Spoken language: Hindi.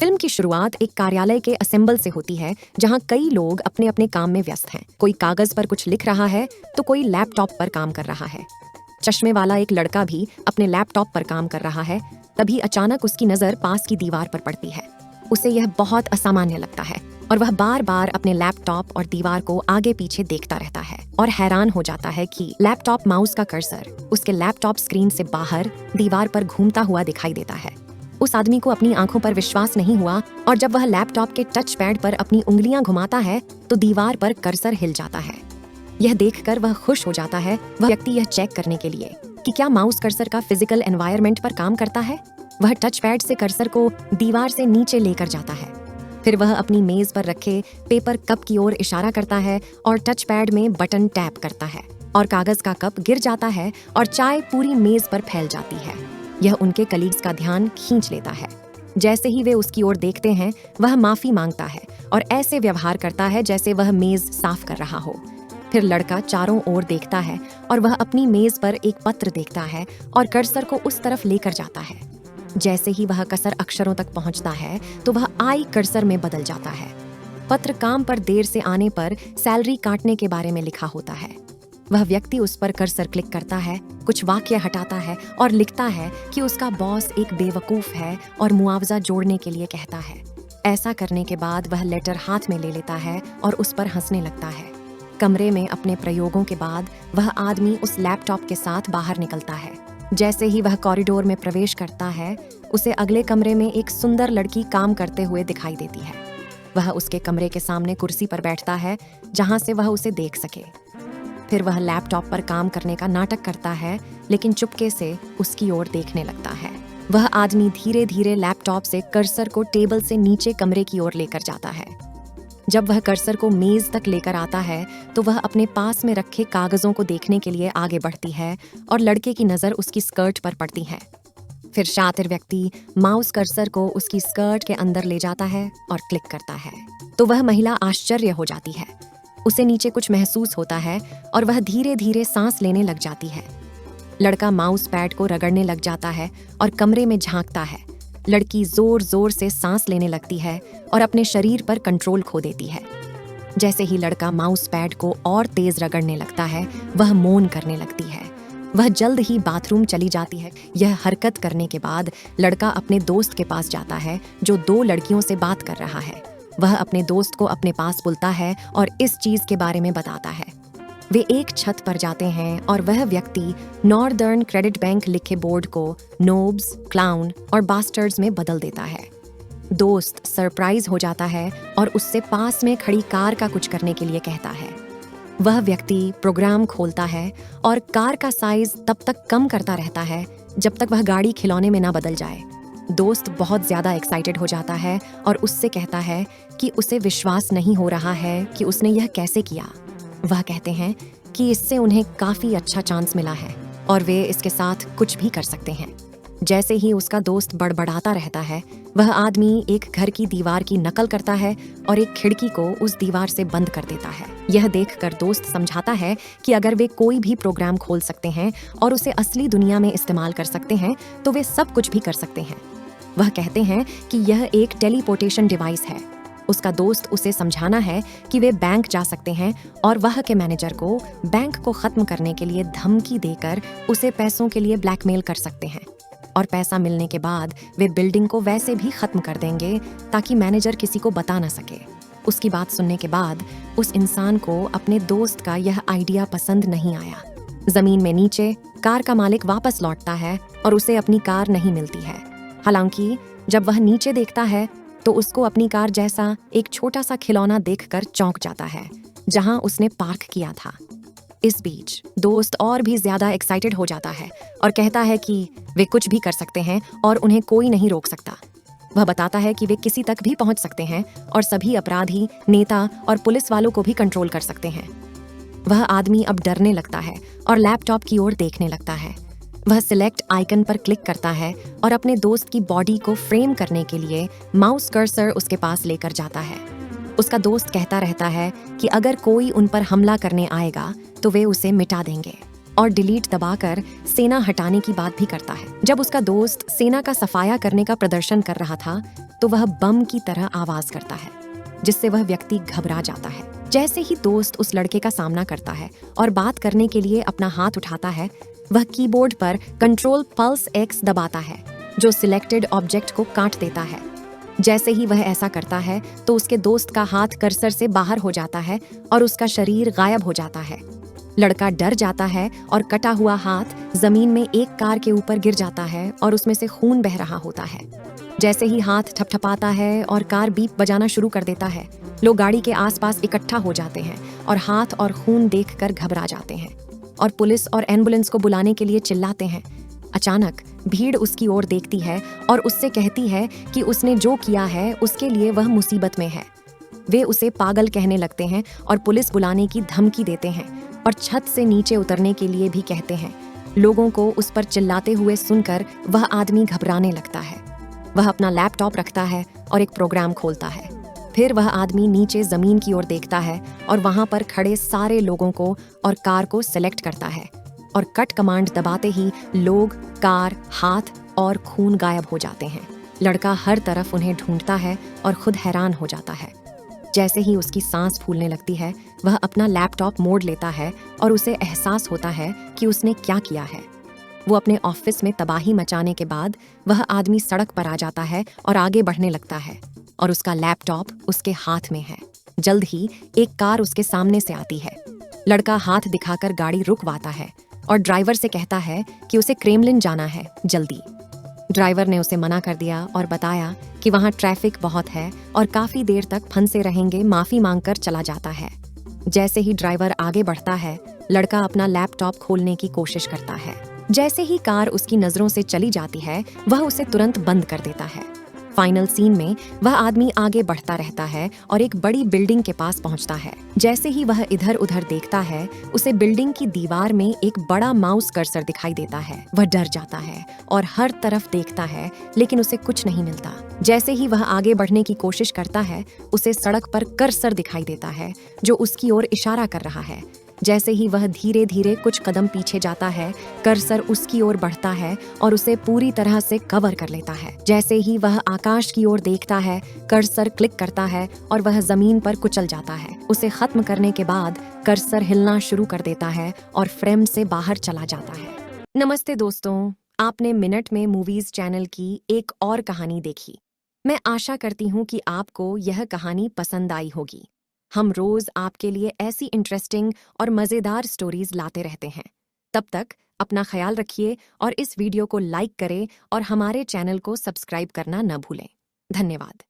फिल्म की शुरुआत एक कार्यालय के असेंबल से होती है जहां कई लोग अपने अपने काम में व्यस्त हैं। कोई कागज पर कुछ लिख रहा है तो कोई लैपटॉप पर काम कर रहा है। चश्मे वाला एक लड़का भी अपने लैपटॉप पर काम कर रहा है। तभी अचानक उसकी नजर पास की दीवार पर पड़ती है। उसे यह बहुत असामान्य लगता है और वह बार बार अपने लैपटॉप और दीवार को आगे पीछे देखता रहता है और हैरान हो जाता है कि लैपटॉप माउस का कर्सर उसके लैपटॉप स्क्रीन से बाहर दीवार पर घूमता हुआ दिखाई देता है। उस आदमी को अपनी आंखों पर विश्वास नहीं हुआ और जब वह लैपटॉप के टच पैड पर अपनी उंगलियां घुमाता है तो दीवार पर कर्सर हिल जाता है। यह देखकर वह खुश हो जाता है। वह व्यक्ति यह चेक करने के लिए कि क्या माउस कर्सर का फिजिकल एनवायरनमेंट पर काम करता है। वह टच पैड से कर्सर को दीवार से नीचे लेकर जाता है। फिर वह अपनी मेज पर रखे पेपर कप की ओर इशारा करता है और टच पैड में बटन टैप करता है और कागज का कप गिर जाता है और चाय पूरी मेज पर फैल जाती है। यह उनके कलीग्स का ध्यान खींच लेता है। जैसे ही वे उसकी ओर देखते हैं वह माफी मांगता है और ऐसे व्यवहार करता है जैसे वह मेज साफ कर रहा हो। फिर लड़का चारों ओर देखता है और वह अपनी मेज पर एक पत्र देखता है और कर्सर को उस तरफ लेकर जाता है। जैसे ही वह कर्सर अक्षरों तक पहुंचता है तो वह आई कर्सर में बदल जाता है। पत्र काम पर देर से आने पर सैलरी काटने के बारे में लिखा होता है। वह व्यक्ति उस पर कर्सर क्लिक करता है, कुछ वाक्य हटाता है और लिखता है कि उसका बॉस एक बेवकूफ है और मुआवजा जोड़ने के लिए कहता है। ऐसा करने के बाद वह लेटर हाथ में ले लेता है और उस पर हंसने लगता है। कमरे में अपने प्रयोगों के बाद वह आदमी उस लैपटॉप के साथ बाहर निकलता है। जैसे ही वह कॉरिडोर में प्रवेश करता है उसे अगले कमरे में एक सुंदर लड़की काम करते हुए दिखाई देती है। वह उसके कमरे के सामने कुर्सी पर बैठता है जहां से वह उसे देख सके। फिर वह लैपटॉप पर काम करने का नाटक करता है लेकिन चुपके से उसकी ओर देखने लगता है। वह आदमी धीरे धीरे लैपटॉप से कर्सर को टेबल से नीचे कमरे की ओर लेकर जाता है। जब वह कर्सर को मेज तक लेकर आता है तो वह अपने पास में रखे कागजों को देखने के लिए आगे बढ़ती है और लड़के की नजर उसकी स्कर्ट पर पड़ती है। फिर शातिर व्यक्ति माउस कर्सर को उसकी स्कर्ट के अंदर ले जाता है और क्लिक करता है तो वह महिला आश्चर्य हो जाती है। उसे नीचे कुछ महसूस होता है और वह धीरे धीरे सांस लेने लग जाती है। लड़का माउस पैड को रगड़ने लग जाता है और कमरे में झांकता है। लड़की जोर जोर से सांस लेने लगती है और अपने शरीर पर कंट्रोल खो देती है। जैसे ही लड़का माउस पैड को और तेज रगड़ने लगता है वह मौन करने लगती है। वह जल्द ही बाथरूम चली जाती है। यह हरकत करने के बाद लड़का अपने दोस्त के पास जाता है जो 2 लड़कियों से बात कर रहा है। वह अपने दोस्त को अपने पास बुलाता है और इस चीज के बारे में बताता है। वे एक छत पर जाते हैं और वह व्यक्ति नॉर्दर्न क्रेडिट बैंक लिखे बोर्ड को नोब्स, क्लाउन और बास्टर्ड्स में बदल देता है। दोस्त सरप्राइज हो जाता है और उससे पास में खड़ी कार का कुछ करने के लिए कहता है। वह व्यक्ति प्रोग्राम खोलता है और कार का साइज तब तक कम करता रहता है जब तक वह गाड़ी खिलौने में ना बदल जाए। दोस्त बहुत ज्यादा एक्साइटेड हो जाता है और उससे कहता है कि उसे विश्वास नहीं हो रहा है कि उसने यह कैसे किया। वह कहते हैं कि इससे उन्हें काफी अच्छा चांस मिला है और वे इसके साथ कुछ भी कर सकते हैं। जैसे ही उसका दोस्त बड़बड़ाता रहता है वह आदमी एक घर की दीवार की नकल करता है और एक खिड़की को उस दीवार से बंद कर देता है। यह देखकर दोस्त समझाता है कि अगर वे कोई भी प्रोग्राम खोल सकते हैं और उसे असली दुनिया में इस्तेमाल कर सकते हैं तो वे सब कुछ भी कर सकते हैं। वह कहते हैं कि यह एक टेलीपोर्टेशन डिवाइस है। उसका दोस्त उसे समझाना है कि वे बैंक जा सकते हैं और वह के मैनेजर को बैंक को खत्म करने के लिए धमकी देकर उसे पैसों के लिए ब्लैकमेल कर सकते हैं और पैसा मिलने के बाद वे बिल्डिंग को वैसे भी खत्म कर देंगे ताकि मैनेजर किसी को बता ना सके। उसकी बात सुनने के बाद उस इंसान को अपने दोस्त का यह आइडिया पसंद नहीं आया। जमीन में नीचे कार का मालिक वापस लौटता है और उसे अपनी कार नहीं मिलती है। हालांकि जब वह नीचे देखता है तो उसको अपनी कार जैसा एक छोटा सा खिलौना देखकर चौंक जाता है जहां उसने पार्क किया था। इस बीच दोस्त और भी ज्यादा एक्साइटेड हो जाता है और कहता है कि वे कुछ भी कर सकते हैं और उन्हें कोई नहीं रोक सकता। वह बताता है कि वे किसी तक भी पहुंच सकते हैं और सभी अपराधी, नेता और पुलिस वालों को भी कंट्रोल कर सकते हैं। वह आदमी अब डरने लगता है और लैपटॉप की ओर देखने लगता है। वह सिलेक्ट आइकन पर क्लिक करता है और अपने दोस्त की बॉडी को फ्रेम करने के लिए माउस कर्सर उसके पास लेकर जाता है। उसका दोस्त कहता रहता है कि अगर कोई उन पर हमला करने आएगा तो वे उसे मिटा देंगे और डिलीट दबाकर सेना हटाने की बात भी करता है। जब उसका दोस्त सेना का सफाया करने का प्रदर्शन कर रहा था तो वह बम की तरह आवाज करता है, जिससे वह व्यक्ति घबरा जाता है। जैसे ही दोस्त उस लड़के का सामना करता है और बात करने के लिए अपना हाथ उठाता है, वह कीबोर्ड पर कंट्रोल पल्स एक्स दबाता है, जो सिलेक्टेड ऑब्जेक्ट को काट देता है। जैसे ही वह ऐसा करता है तो उसके दोस्त का हाथ कर्सर से बाहर हो जाता है और उसका शरीर गायब हो जाता है। लड़का डर जाता है और कटा हुआ हाथ जमीन में एक कार के ऊपर गिर जाता है और उसमें से खून बह रहा होता है। जैसे ही हाथ ठपठपाता है और कार बीप बजाना शुरू कर देता है, लोग गाड़ी के आसपास इकट्ठा हो जाते हैं और हाथ और खून देखकर घबरा जाते हैं और पुलिस और एम्बुलेंस को बुलाने के लिए चिल्लाते हैं। अचानक भीड़ उसकी ओर देखती है और उससे कहती है कि उसने जो किया है उसके लिए वह मुसीबत में है। वे उसे पागल कहने लगते हैं और पुलिस बुलाने की धमकी देते हैं और छत से नीचे उतरने के लिए भी कहते हैं। लोगों को उस पर चिल्लाते हुए सुनकर वह आदमी घबराने लगता है। वह अपना लैपटॉप रखता है और एक प्रोग्राम खोलता है। फिर वह आदमी नीचे जमीन की ओर देखता है और वहां पर खड़े सारे लोगों को और कार को सेलेक्ट करता है और कट कमांड दबाते ही लोग, कार, हाथ और खून गायब हो जाते हैं। लड़का हर तरफ उन्हें ढूंढता है और खुद हैरान हो जाता है। जैसे ही उसकी सांस फूलने लगती है, वह अपना लैपटॉप मोड़ लेता है और उसे एहसास होता है कि उसने क्या किया है। वो अपने ऑफिस में तबाही मचाने के बाद वह आदमी सड़क पर आ जाता है और आगे बढ़ने लगता है और उसका लैपटॉप उसके हाथ में है। जल्द ही एक कार उसके सामने से आती है। लड़का हाथ दिखाकर गाड़ी रुकवाता है और ड्राइवर से कहता है कि उसे क्रेमलिन जाना है, जल्दी। ड्राइवर ने उसे मना कर दिया और बताया कि वहाँ ट्रैफिक बहुत है और काफी देर तक फंसे रहेंगे। माफी मांगकर चला जाता है। जैसे ही ड्राइवर आगे बढ़ता है, लड़का अपना लैपटॉप खोलने की कोशिश करता है। जैसे ही कार उसकी नजरों से चली जाती है, वह उसे तुरंत बंद कर देता है। फाइनल सीन में वह आदमी आगे बढ़ता रहता है और एक बड़ी बिल्डिंग के पास पहुंचता है। जैसे ही वह इधर उधर देखता है, उसे बिल्डिंग की दीवार में एक बड़ा माउस कर्सर दिखाई देता है। वह डर जाता है और हर तरफ देखता है, लेकिन उसे कुछ नहीं मिलता। जैसे ही वह आगे बढ़ने की कोशिश करता है, उसे सड़क पर कर्सर दिखाई देता है, जो उसकी ओर इशारा कर रहा है। जैसे ही वह धीरे धीरे कुछ कदम पीछे जाता है, कर्सर उसकी ओर बढ़ता है और उसे पूरी तरह से कवर कर लेता है। जैसे ही वह आकाश की ओर देखता है, कर्सर क्लिक करता है और वह जमीन पर कुचल जाता है। उसे खत्म करने के बाद कर्सर हिलना शुरू कर देता है और फ्रेम से बाहर चला जाता है। नमस्ते दोस्तों, आपने मिनट में मूवीज चैनल की एक और कहानी देखी। मैं आशा करती हूँ कि आपको यह कहानी पसंद आई होगी। हम रोज आपके लिए ऐसी इंटरेस्टिंग और मजेदार स्टोरीज लाते रहते हैं। तब तक अपना ख्याल रखिए और इस वीडियो को लाइक करें और हमारे चैनल को सब्सक्राइब करना न भूलें। धन्यवाद।